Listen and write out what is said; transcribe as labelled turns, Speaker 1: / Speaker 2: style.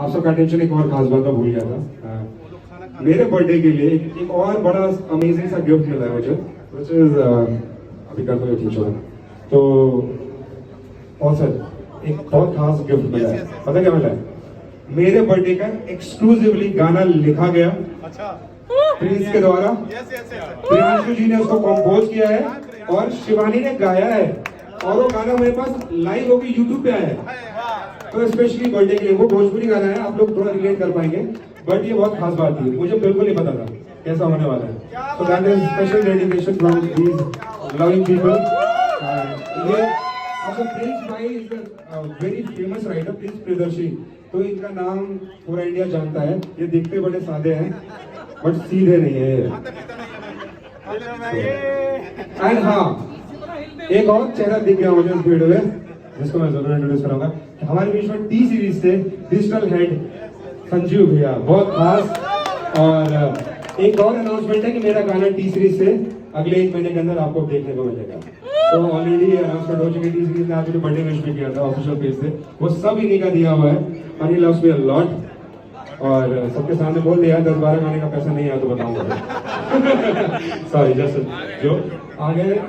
Speaker 1: आप सबका अटेंशन एक और खास बात मैं भूल गया था। मेरे बर्थडे के लिए एक और बड़ा अमेजिंग सा गिफ्ट मिला है मुझे, which is, अभी कर दो छोड़ा तो, और सर एक बहुत खास गिफ्ट मिला है। पता क्या मिला है? मेरे बर्थडे का एक्सक्लूसिवली गाना लिखा गया प्रिंस के द्वारा। प्रियांशु जी ने उसको कंपोज किया है और शिवानी ने गाया है, और वो गाना मेरे पास लाइव होकर यूट्यूब पे आया है। तो स्पेशली बर्थडे के लिए वो भोजपुरी गाना है, आप लोग थोड़ा रिलेट कर पाएंगे, बट ये बहुत खास बात थी, मुझे बिल्कुल नहीं पता था कैसा होने वाला है। So that is special dedication from these loving people. ये आपको प्रिंस भाई is a very famous writer, Prince Priyadarshi, तो इनका नाम पूरा इंडिया जानता है। ये दिखते बड़े सादे हैं बट सीधे नहीं है। एंड हाँ, एक और चेहरा दिख गया मुझे इस वीडियो में, जिसको मैं जरूर इंट्रोड्यूस करूंगा। हमारे बीच में टी सीरीज से डिजिटल हेड संजीव भैया, बहुत खास। और एक और अनाउंसमेंट है कि मेरा गाना टी सीरीज से अगले 1 महीने के अंदर आपको देखने को मिलेगा। तो ऑलरेडी अनाउंसमेंट हो चुकी है। टी सीरीज ने आपको बर्थडे विश भी किया था ऑफिशियल पेज से, वो सब इन्हीं का दिया हुआ है। Honey loves me a lot, और सबके सामने बोल दिया 10-12 गाने का पैसा नहीं आया तो बताऊंगा। सॉरी, जस्ट जो आगे